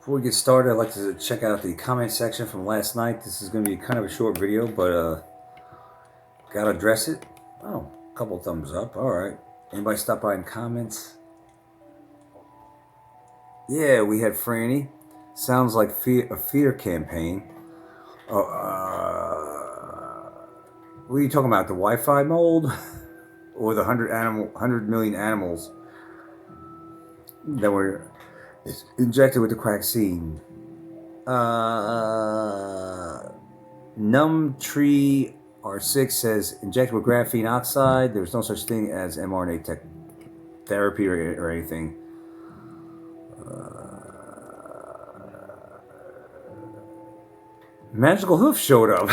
Before we get started, I'd like to check out the comment section from last night. This is going to be kind of a short video, but gotta address it. Oh, a couple thumbs up. All right. Anybody stop by in comments? Yeah, we had Franny. Sounds like a fear campaign. What are you talking about? The Wi-Fi mold, or the 100 million animals that were injected with the vaccine? Numtree R6 says injected with graphene oxide. There's no such thing as mRNA therapy or anything. Magical Hoof showed up.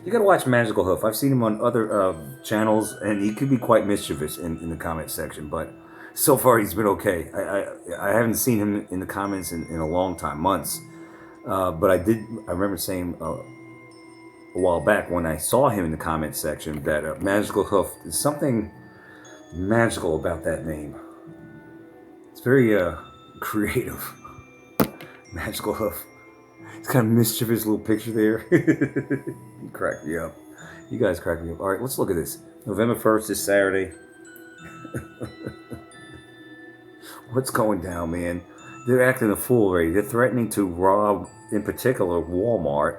You gotta watch Magical Hoof. I've seen him on other channels, and he could be quite mischievous in the comment section, but so far he's been okay. I haven't seen him in the comments in a long time, months. But I remember saying a while back when I saw him in the comment section that Magical Hoof, is something magical about that name. It's very creative. Magical Hoof. It's kind of mischievous little picture there. You crack me up. You guys crack me up. All right, let's look at this. November 1st is Saturday. What's going down, man? They're acting a fool already. They're threatening to rob, in particular, Walmart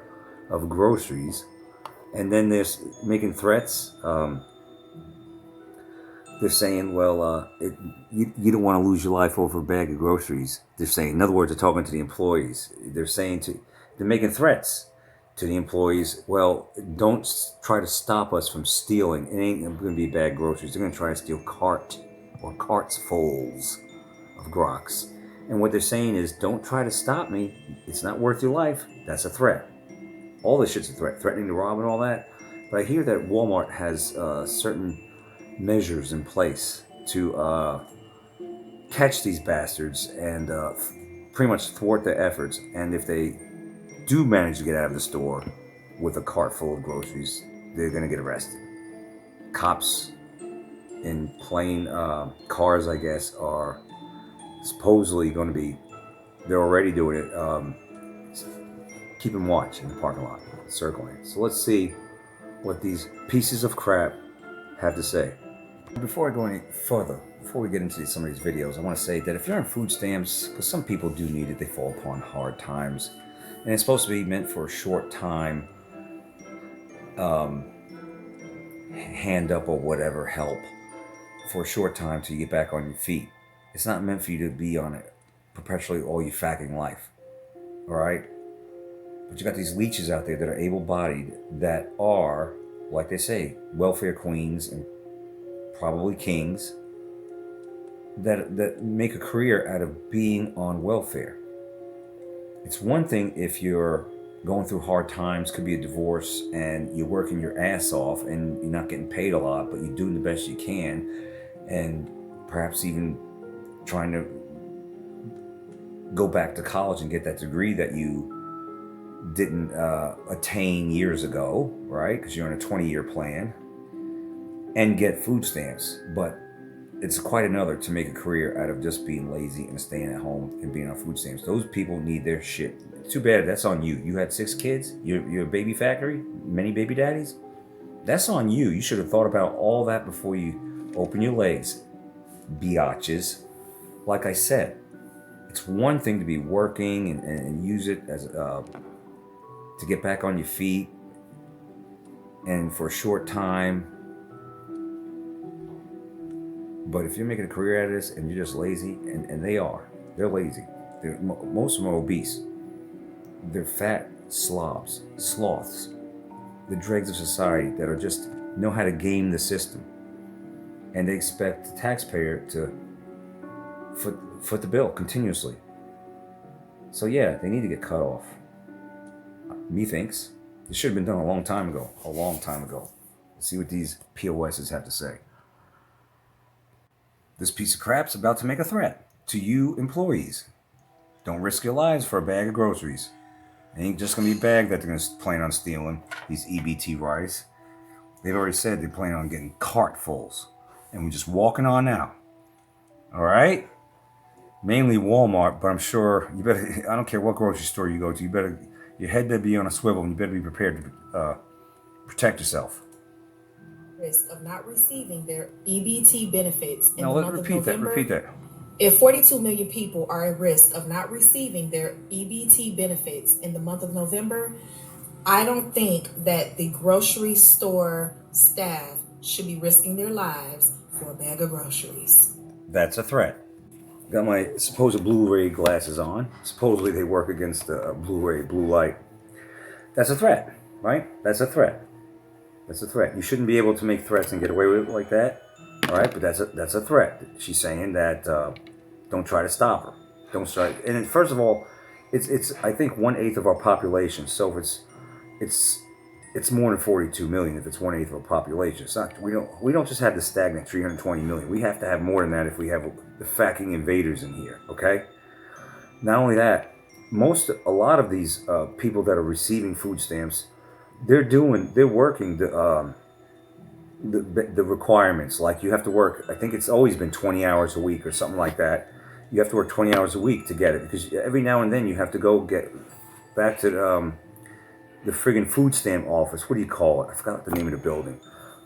of groceries. And then they're making threats. They're saying, well, you don't want to lose your life over a bag of groceries. They're saying, in other words, they're talking to the employees. They're making threats to the employees. Well, don't try to stop us from stealing. It ain't going to be bad groceries. They're going to try to steal carts fulls of groks. And what they're saying is, don't try to stop me. It's not worth your life. That's a threat. All this shit's a threat. Threatening to rob and all that. But I hear that Walmart has certain measures in place to catch these bastards and pretty much thwart their efforts. And if they do manage to get out of the store with a cart full of groceries, they're going to get arrested. Cops in plain cars, I guess, are supposedly going to be, they're already doing it, keeping watch in the parking lot, circling. So let's see what these pieces of crap have to say. Before I go any further, before we get into some of these videos, I want to say that if you're on food stamps, because some people do need it, they fall upon hard times, and it's supposed to be meant for a short time, hand up or whatever help, for a short time till you get back on your feet. It's not meant for you to be on it perpetually all your fucking life, all right? But you got these leeches out there that are able-bodied, that are, like they say, welfare queens and probably kings, that make a career out of being on welfare. It's one thing if you're going through hard times, could be a divorce, and you're working your ass off and you're not getting paid a lot, but you're doing the best you can, and perhaps even trying to go back to college and get that degree that you didn't attain years ago, right? Because you're on a 20-year plan, and get food stamps. But it's quite another to make a career out of just being lazy and staying at home and being on food stamps. Those people need their shit. Too bad that's on you. You had 6 kids. You're a baby factory. Many baby daddies. That's on you. You should have thought about all that before you open your legs, biatches. Like I said, it's one thing to be working and use it as to get back on your feet, and for a short time. But if you're making a career out of this and you're just lazy, and they're lazy. Most of them are obese. They're fat sloths, the dregs of society that are just know how to game the system. And they expect the taxpayer to foot the bill continuously. So yeah, they need to get cut off. Methinks it should have been done a long time ago. Let's see what these POSs have to say. This piece of crap's about to make a threat to you employees. Don't risk your lives for a bag of groceries. It ain't just going to be a bag that they're going to plan on stealing, these EBT rice. They've already said they plan on getting cartfuls. And we're just walking on out. All right? mainly Walmart, but I'm sure you better. I don't care what grocery store you go to. You better your head better be on a swivel, and you better be prepared to protect yourself. Risk of not receiving their EBT benefits in Now the let month of repeat that. Repeat November. that. If 42 million people are at risk of not receiving their EBT benefits in the month of November, I don't think that the grocery store staff should be risking their lives for a bag of groceries. That's a threat. Got my supposed Blu-ray glasses on. Supposedly they work against the Blu-ray blue light. That's a threat, right? That's a threat. That's a threat. You shouldn't be able to make threats and get away with it like that. All right, but that's a threat. She's saying that don't try to stop her. Don't start. And first of all, it's I think 1/8 of our population. So if it's it's more than 42 million if it's 1/8 of our population. It's not. We don't just have the stagnant 320 million. We have to have more than that if we have the fucking invaders in here. Okay. Not only that, a lot of these people that are receiving food stamps, they're working the requirements. Like you have to work. I think it's always been 20 hours a week or something like that. You have to work 20 hours a week to get it because every now and then you have to go get back to the friggin' food stamp office. What do you call it? I forgot the name of the building.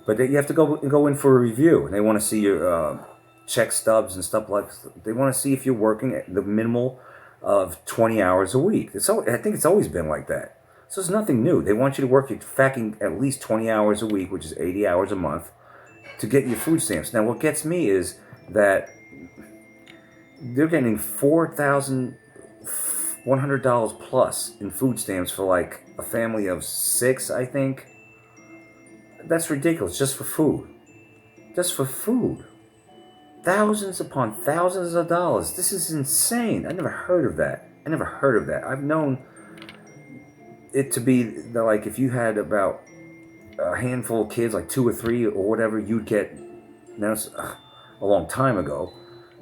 But you have to go in for a review, and they want to see your check stubs and stuff like. They want to see if you're working at the minimal of 20 hours a week. I think it's always been like that. So it's nothing new. They want you to work at least 20 hours a week, which is 80 hours a month, to get your food stamps. Now, what gets me is that they're getting $4,100 plus in food stamps for like a family of six, I think. That's ridiculous, just for food. Just for food. Thousands upon thousands of dollars. This is insane. I never heard of that. I never heard of that. I've known it to be like if you had about a handful of kids, like two or three or whatever, you'd get, now it's a long time ago,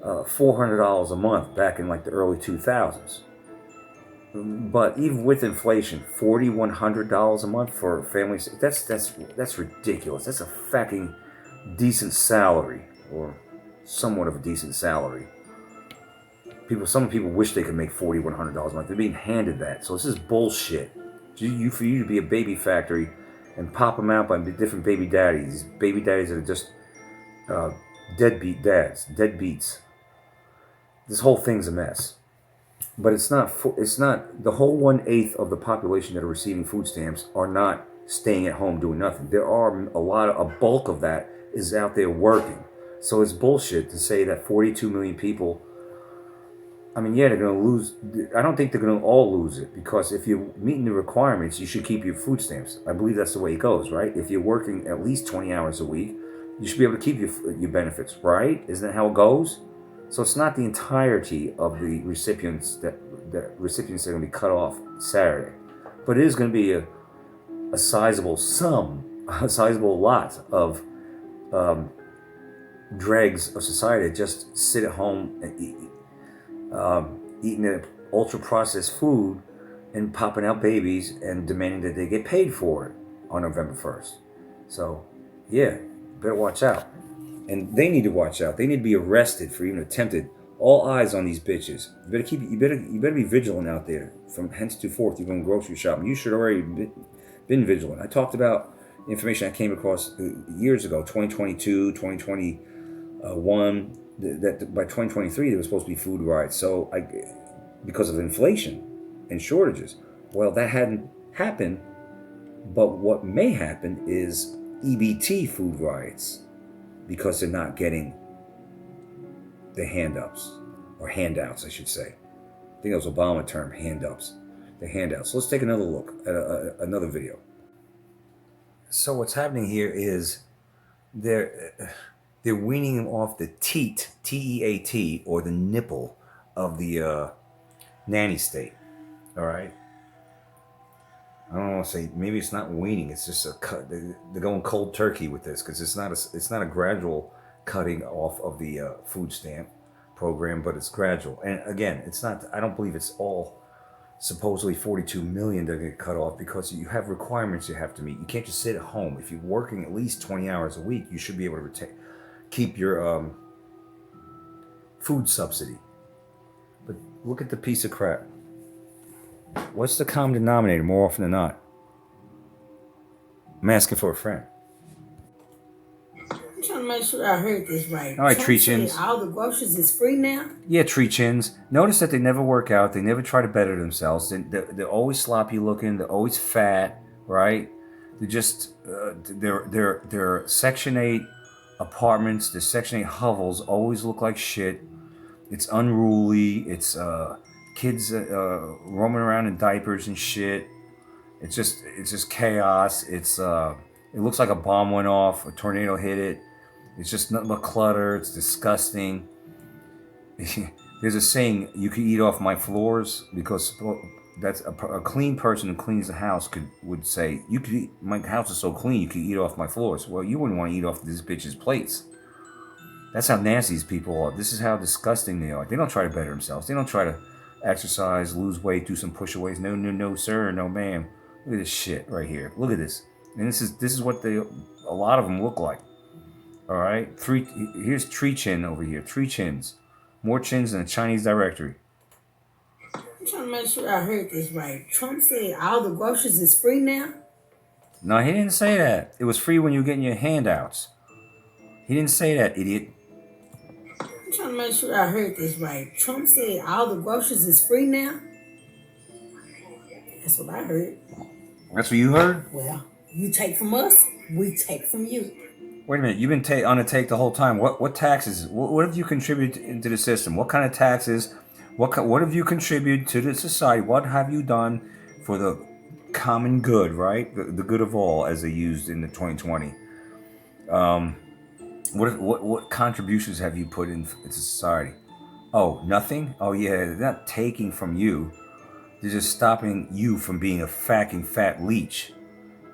$400 a month back in like the early 2000s. But even with inflation, $4,100 a month for families, that's ridiculous. That's a fucking decent salary, or somewhat of a decent salary. Some people wish they could make $4,100 a month. They're being handed that. So this is bullshit. For you to be a baby factory and pop them out by different baby daddies that are just uh, deadbeats. This whole thing's a mess. But it's not the whole 1/8 of the population that are receiving food stamps are not staying at home doing nothing. There are a bulk of that is out there working. So it's bullshit to say that 42 million people. I mean, yeah, they're going to lose. I don't think they're going to all lose it because if you're meeting the requirements, you should keep your food stamps. I believe that's the way it goes, right? If you're working at least 20 hours a week, you should be able to keep your benefits, right? Isn't that how it goes? So it's not the entirety of the recipients that are going to be cut off Saturday, but it is going to be a sizable sum, a sizable lot of dregs of society that just sit at home and eating ultra processed food and popping out babies and demanding that they get paid for it on November 1st. So, yeah, better watch out. And they need to watch out. They need to be arrested for even attempted. All eyes on these bitches. You better be vigilant out there. From henceforth, you're going grocery shopping. You should already been vigilant. I talked about information I came across years ago, 2022, 2021. That by 2023 there was supposed to be food riots. So because of inflation and shortages. Well, that hadn't happened. But what may happen is EBT food riots because they're not getting the handouts, I should say. I think that was Obama term, hand-ups. The handouts. So let's take another look at another video. So what's happening here is they're weaning off the teat, T-E-A-T, or the nipple of the nanny state. All right. I don't want to say maybe it's not weaning. It's just a cut. They're going cold turkey with this because it's not a gradual cutting off of the food stamp program, but it's gradual. And again, it's not. I don't believe it's all supposedly 42 million that get cut off because you have requirements you have to meet. You can't just sit at home. If you're working at least 20 hours a week, you should be able to keep your food subsidy. Look at the piece of crap. What's the common denominator more often than not? I'm asking for a friend. I'm trying to make sure I heard this right. All right, Trump tree said chins. all the groceries is free now? Yeah, tree chins. Notice that they never work out. They never try to better themselves. They're always sloppy looking. They're always fat, right? They're just they're Section 8 apartments. The Section 8 hovels always look like shit. It's unruly. It's kids roaming around in diapers and shit. It's just chaos. It looks like a bomb went off. A tornado hit it. It's just nothing but clutter. It's disgusting. There's a saying: you could eat off my floors, because that's a clean person who cleans the house would say, you could eat, my house is so clean you could eat off my floors. Well, you wouldn't want to eat off this bitch's plates. That's how nasty these people are. This is how disgusting they are. They don't try to better themselves. They don't try to exercise, lose weight, do some push-aways. No, sir, no, ma'am. Look at this shit right here. Look at this. And this is what a lot of them look like. All right, here's tree chin over here. Tree chins, more chins than a Chinese directory. I'm trying to make sure I heard this right. Trump said all the groceries is free now? No, he didn't say that. It was free when you were getting your handouts. He didn't say that, idiot. I'm trying to make sure I heard this right. Trump said all the groceries is free now? That's what I heard. That's what you heard? Well, you take from us, we take from you. Wait a minute. You've been on a take the whole time. What taxes? What have you contributed into the system? What kind of taxes? What have you contributed to the society? What have you done for the common good, right? The good of all, as they used in the 2020. What contributions have you put into society? Oh, nothing? Oh, yeah, they're not taking from you. They're just stopping you from being a fucking fat leech.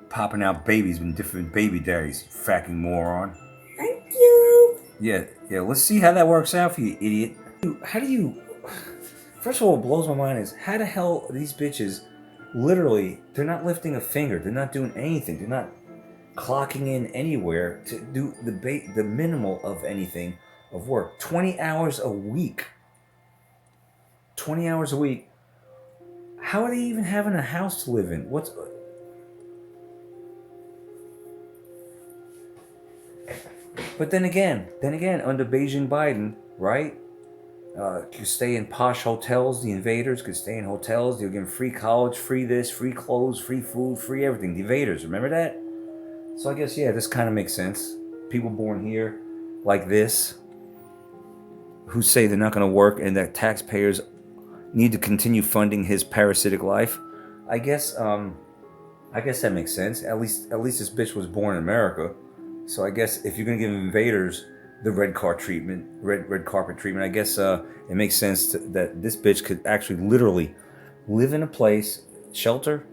Popping out babies with different baby daddies, fucking moron. Thank you. Yeah, let's see how that works out for you, idiot. How do you... First of all, what blows my mind is, how the hell these bitches, literally, they're not lifting a finger. They're not doing anything. They're not clocking in anywhere to do the minimal of anything of work. 20 hours a week. 20 hours a week. How are they even having a house to live in? But then again, under Beijing Biden, right? Could stay in posh hotels. The invaders could stay in hotels. They were getting free college, free this, free clothes, free food, free everything. The invaders, remember that? So I guess, yeah, this kind of makes sense. People born here like this, who say they're not going to work and that taxpayers need to continue funding his parasitic life. I guess that makes sense. At least this bitch was born in America. So I guess if you're going to give invaders the red carpet treatment, I guess it makes sense that this bitch could actually literally live in a place, shelter,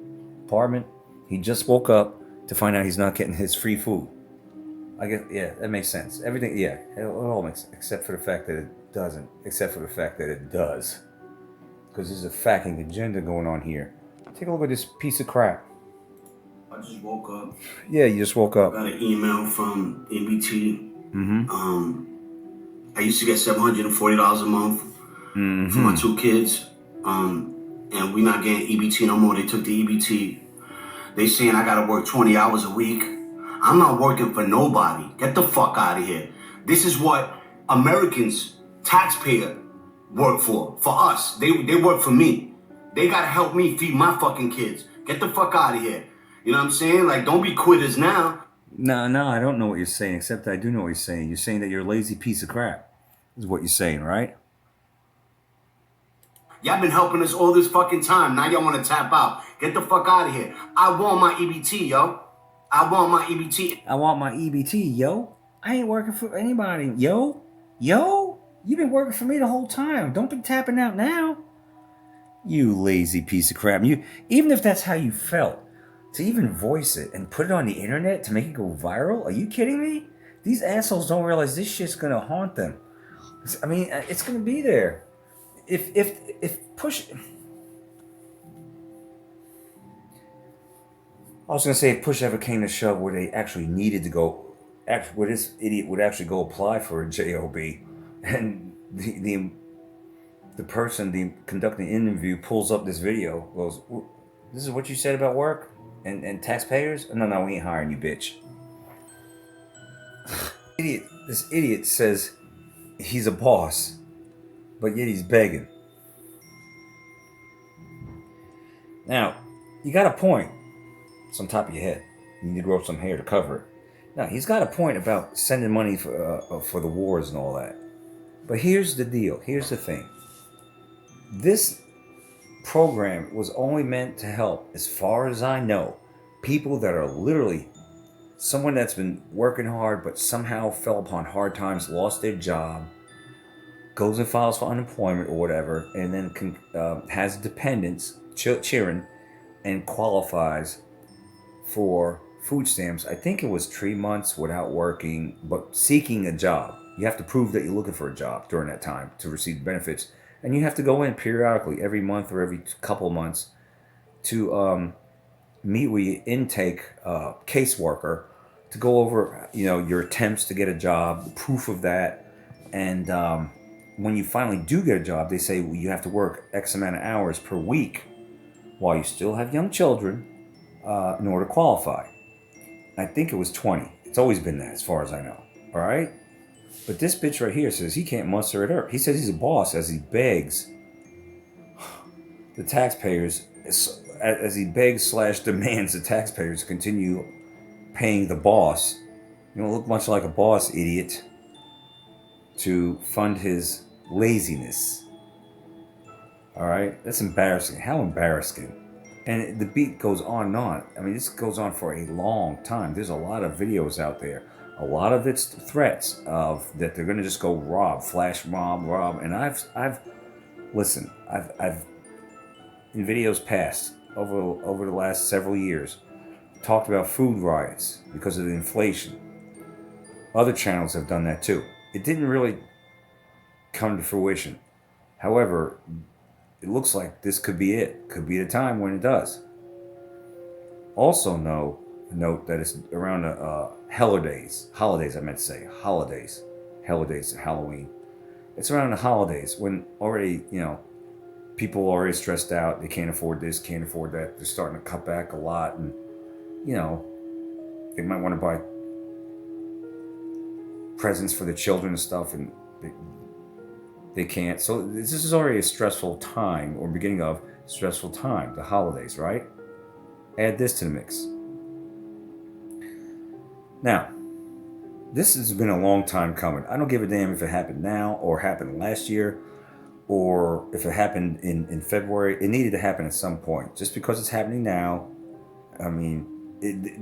apartment. He just woke up to find out he's not getting his free food. I guess, yeah, that makes senes. Everything, yeah, it all makes sense, except for the fact that it doesn't, except for the fact that it does. Because there's a fucking agenda going on here. Take a look at this piece of crap. I just woke up. Yeah, you just woke up. Got an email from EBT. Mm-hmm. I used to get $740 a month for my 2 kids. And we not getting EBT no more. They took the EBT. They saying I gotta work 20 hours a week. I'm not working for nobody. Get the fuck out of here. This is what Americans, taxpayer, work for us. They work for me. They gotta help me feed my fucking kids. Get the fuck out of here. You know what I'm saying? Like, don't be quitters now. No, I don't know what you're saying, except I do know what you're saying. You're saying that you're a lazy piece of crap, is what you're saying, right? Y'all been helping us all this fucking time. Now y'all want to tap out. Get the fuck out of here. I want my EBT, yo. I want my EBT. I want my EBT, yo. I ain't working for anybody, yo. You've been working for me the whole time. Don't be tapping out now. You lazy piece of crap. Even if that's how you felt, to even voice it and put it on the internet to make it go viral? Are you kidding me? These assholes don't realize this shit's gonna haunt them. I mean, it's gonna be there. If push... I was gonna say, if push ever came to shove where they actually needed to go, where this idiot would actually go apply for a JOB, and the person conducting the interview pulls up this video, goes, "This is what you said about work and taxpayers? No, we ain't hiring you, bitch." This idiot says he's a boss, but yet he's begging. Now, you got a point. It's on top of your head. You need to grow some hair to cover it. Now, he's got a point about sending money for the wars and all that. But here's the deal. Here's the thing. This program was only meant to help, as far as I know, people that are literally someone that's been working hard but somehow fell upon hard times, lost their job, goes and files for unemployment or whatever, and then has dependents, children, and qualifies for food stamps. I think it was 3 months without working, but seeking a job. You have to prove that you're looking for a job during that time to receive benefits. And you have to go in periodically, every month or every couple months, to meet with your intake caseworker to go over, your attempts to get a job, proof of that. And when you finally do get a job, they say you have to work X amount of hours per week while you still have young children in order to qualify. I think it was 20. It's always been that, as far as I know. All right? But this bitch right here says he can't muster it up. He says he's a boss as he begs the taxpayers, as he begs / demands the taxpayers to continue paying the boss. You don't look much like a boss, idiot, to fund his laziness. All right? That's embarrassing. How embarrassing. And the beat goes on and on. I mean, this goes on for a long time. There's a lot of videos out there. A lot of it's threats of that they're going to just go rob, flash rob. And I've listen. I've in videos past over the last several years talked about food riots because of the inflation. Other channels have done that too. It didn't really come to fruition. However, it looks like this could be it. Could be the time when it does. Also note that it's around holidays, I meant to say, holidays, Halloween. It's around the holidays when already, people are already stressed out. They can't afford this, can't afford that. They're starting to cut back a lot. And, they might want to buy presents for the children and stuff. And they can't. So this is already a stressful time, or beginning of stressful time, the holidays, right? Add this to the mix. Now, this has been a long time coming. I don't give a damn if it happened now or happened last year or if it happened in February. It needed to happen at some point. Just because it's happening now, I mean,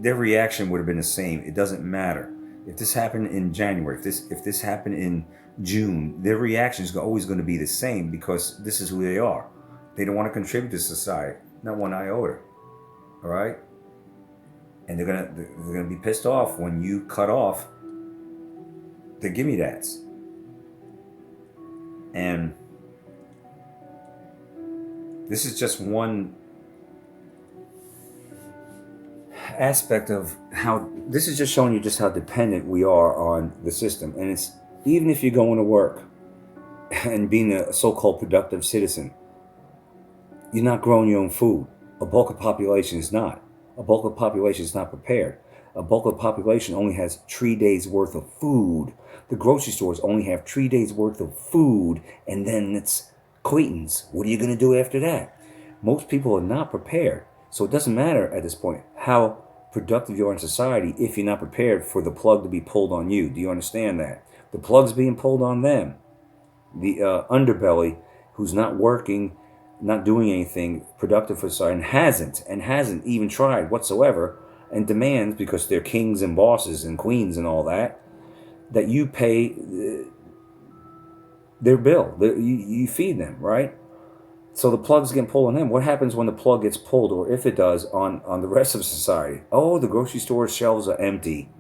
their reaction would have been the same. It doesn't matter. If this happened in January, if this happened in June, their reaction is always going to be the same because this is who they are. They don't want to contribute to society, not one iota. All right? And they're gonna be pissed off when you cut off the gimme that's. And this is just one aspect of how this is just showing you just how dependent we are on the system. And it's even if you're going to work and being a so-called productive citizen, you're not growing your own food. A bulk of population is not. A bulk of population is not prepared. A bulk of population only has 3 days worth of food. The grocery stores only have 3 days worth of food, and then it's quitins. What are you going to do after that? Most people are not prepared. So it doesn't matter at this point how productive you are in society if you're not prepared for the plug to be pulled on you. Do you understand that? The plug's being pulled on them. The underbelly who's not working, not doing anything productive for society, and hasn't even tried whatsoever, and demands, because they're kings and bosses and queens and all that, that you pay their bill. You feed them, right? So the plug's getting pulled on them. What happens when the plug gets pulled, or if it does, on the rest of society? Oh, the grocery store shelves are empty.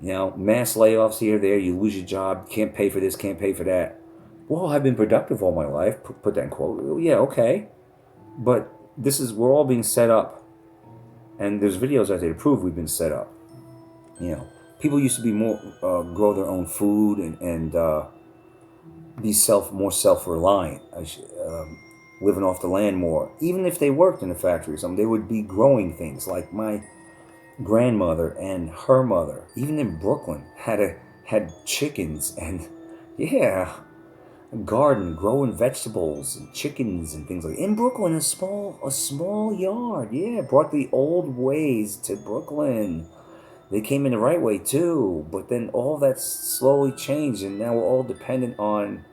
Mass layoffs here, there, you lose your job, can't pay for this, can't pay for that. Well, I've been productive all my life. Put that in quote. Yeah, okay. But we're all being set up. And there's videos out there to prove we've been set up. People used to be more, grow their own food and be more self-reliant. Living off the land more. Even if they worked in a factory or something, they would be growing things. Like my grandmother and her mother, even in Brooklyn, had chickens and yeah, a garden growing vegetables and chickens and things like that. In Brooklyn, a small yard. Yeah, brought the old ways to Brooklyn. They came in the right way too, but then all that slowly changed, and now we're all dependent on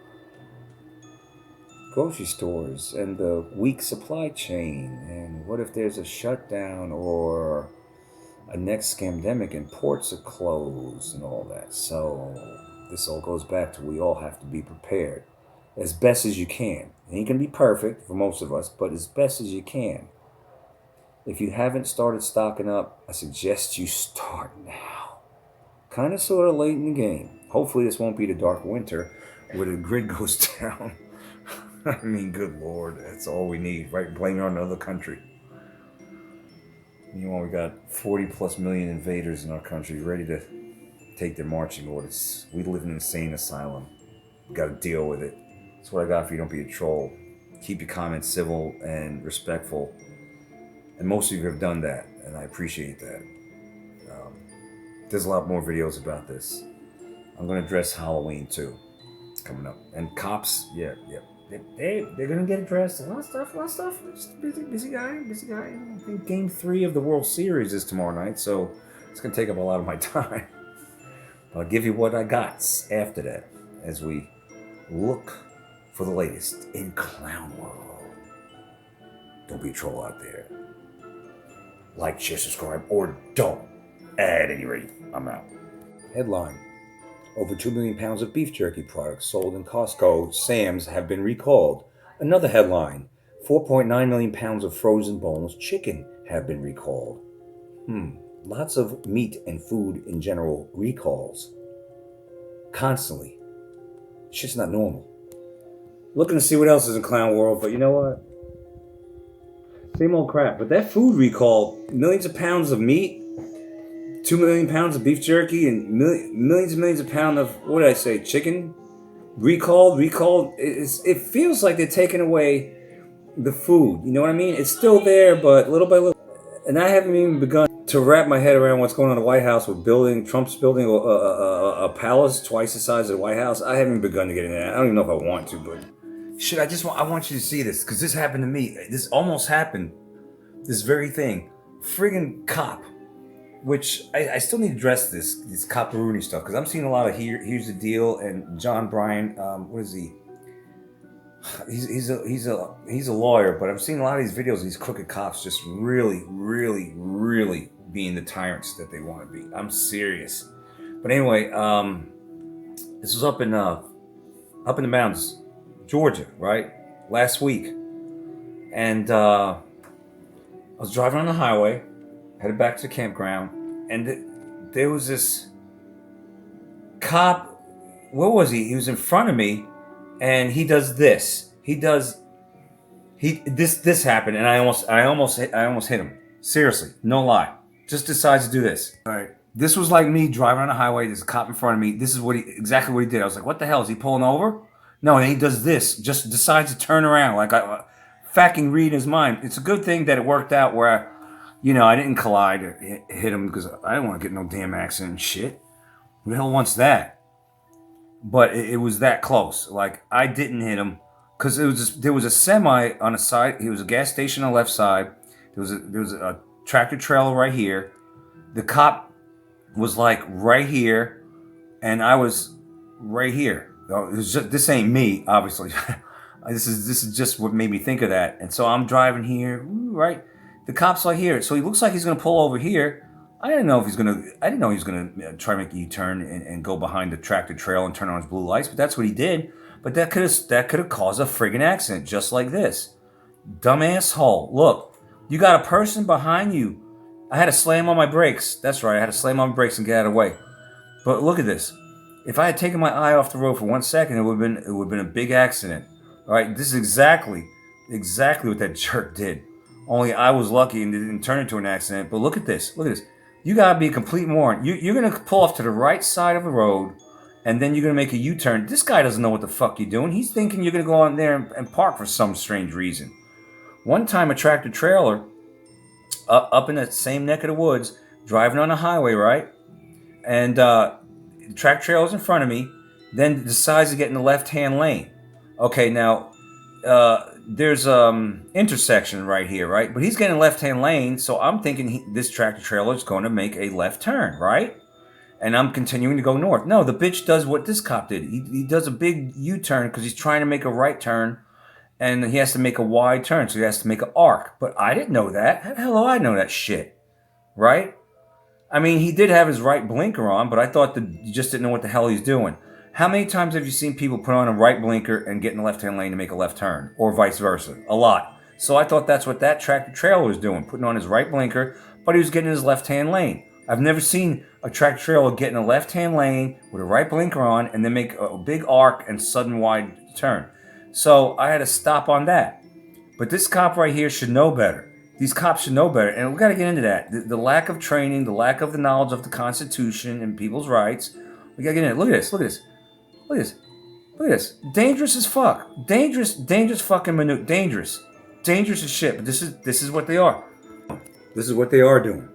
grocery stores and the weak supply chain. And what if there's a shutdown or a next scamdemic and ports are closed and all that? So this all goes back to we all have to be prepared as best as you can. It ain't gonna be perfect for most of us, but as best as you can. If you haven't started stocking up, I suggest you start now. Kind of sort of late in the game. Hopefully this won't be the dark winter where the grid goes down. I mean, good Lord, that's all we need, right? Blame it on another country. You know, we got 40 plus million invaders in our country ready to take their marching orders. We live in an insane asylum. We got to deal with it. That's what I got for you. Don't be a troll. Keep your comments civil and respectful. And most of you have done that, and I appreciate that. There's a lot more videos about this. I'm going to address Halloween too, coming up. And cops, yeah. They're going to get addressed. A lot of stuff. Just busy guy. I think Game 3 of the World Series is tomorrow night, so it's going to take up a lot of my time. I'll give you what I got after that as we look for the latest in clown world. Don't be a troll out there. Like, share, subscribe, or don't. At any rate, I'm out. Headline. Over 2 million pounds of beef jerky products sold in Costco, Sam's have been recalled. Another headline. 4.9 million pounds of frozen boneless chicken have been recalled. Lots of meat and food in general recalls. Constantly. It's just not normal. Looking to see what else is in clown world, but you know what? Same old crap. But that food recall, millions of pounds of meat, 2 million pounds of beef jerky, and millions and millions of pounds of, what did I say, chicken? Recalled. It feels like they're taking away the food. You know what I mean? It's still there, but little by little. And I haven't even begun to wrap my head around what's going on in the White House with Trump's building a palace twice the size of the White House. I haven't begun to get into that. I don't even know if I want to, but I want you to see this, because this happened to me. This almost happened. This very thing. Friggin' cop. Which I still need to address this copperoonie stuff, because I'm seeing a lot of here's the deal, and John Bryan, what is he? He's a lawyer, but I'm seeing a lot of these videos of these crooked cops just really being the tyrants that they want to be. I'm serious. But anyway, this was up in the mountains, Georgia, right? Last week, and I was driving on the highway, headed back to the campground, and there was this cop. What was he? He was in front of me, and he does this. This happened, and I almost hit him. Seriously, no lie. Just decides to do this. All right. This was like me driving on the highway. There's a cop in front of me. This is exactly what he did. I was like, "What the hell? Is he pulling over?" No, and he does this. Just decides to turn around. Like I fucking read his mind. It's a good thing that it worked out where I didn't collide or hit him, because I didn't want to get no damn accident and shit. Who the hell wants that? But it was that close. Like, I didn't hit him, because there was a semi on the side. He was a gas station on the left side. There was a tractor trailer right here. The cop was like right here, and I was right here. This ain't me, obviously. This is just what made me think of that. And so I'm driving here, right? The cop's like here, so he looks like he's gonna pull over here. I didn't know he was gonna try to make a U-turn and go behind the tractor trailer and turn on his blue lights, but that's what he did. But that could have caused a friggin' accident, just like this. Dumb asshole. Look, you got a person behind you. I had to slam on my brakes. That's right, I had to slam on my brakes and get out of the way. But look at this. If I had taken my eye off the road for 1 second, it would have been a big accident. All right, this is exactly what that jerk did. Only I was lucky and it didn't turn into an accident. But look at this. You gotta be a complete moron. You're gonna pull off to the right side of the road and then you're going to make a U-turn. This guy doesn't know what the fuck you're doing. He's thinking you're going to go on there and park for some strange reason. One time, a tractor trailer up in that same neck of the woods, driving on the highway, right? And the tractor trailer's in front of me, then decides to get in the left-hand lane. Okay, now, there's intersection right here, right? But he's getting left-hand lane, so I'm thinking this tractor trailer is going to make a left turn, right? And I'm continuing to go north. No, the bitch does what this cop did. He does a big U-turn because he's trying to make a right turn, and he has to make a wide turn, so he has to make an arc. But I didn't know that. How the hell do I know that shit? Right? I mean, he did have his right blinker on, but I thought that he just didn't know what the hell he's doing. How many times have you seen people put on a right blinker and get in the left-hand lane to make a left turn? Or vice versa? A lot. So I thought that's what that tractor trailer was doing, putting on his right blinker, but he was getting in his left-hand lane. I've never seen a tractor trailer get in a left-hand lane with a right blinker on and then make a big arc and sudden wide turn. So I had to stop on that. But this cop right here should know better. These cops should know better. And we've got to get into that. The lack of training, the lack of the knowledge of the Constitution and people's rights. We got to get into it. Look at this. Look at this. Look at this. Look at this. Dangerous as fuck. Dangerous fucking minute. Dangerous as shit. But this is what they are. This is what they are doing.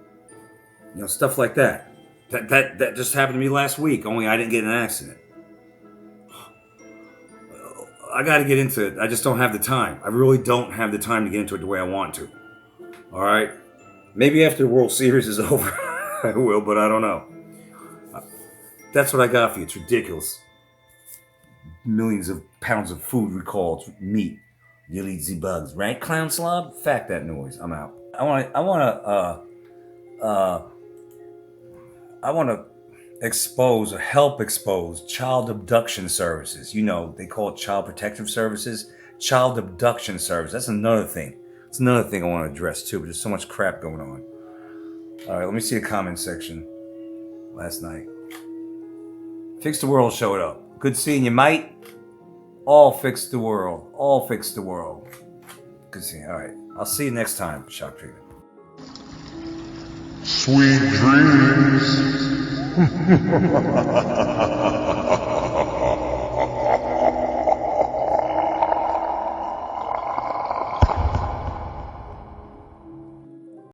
You know, stuff like that. That just happened to me last week. Only I didn't get in an accident. I got to get into it. I just don't have the time. I really don't have the time to get into it the way I want to. All right? Maybe after the World Series is over, I will, but I don't know. That's what I got for you. It's ridiculous. Millions of pounds of food recalled. Meat. You'll eat the bugs, right, clown slob? Fact that noise. I'm out. I want to expose or help expose child abduction services. You know, they call it child protective services. Child abduction service. That's another thing. It's another thing I want to address too, but there's so much crap going on. All right, let me see the comment section. Last night. Fix the World showed up. Good seeing you, mate. All fix the world. All fix the world. Good seeing you. All right. I'll see you next time, Shock Treatment. Sweet dreams.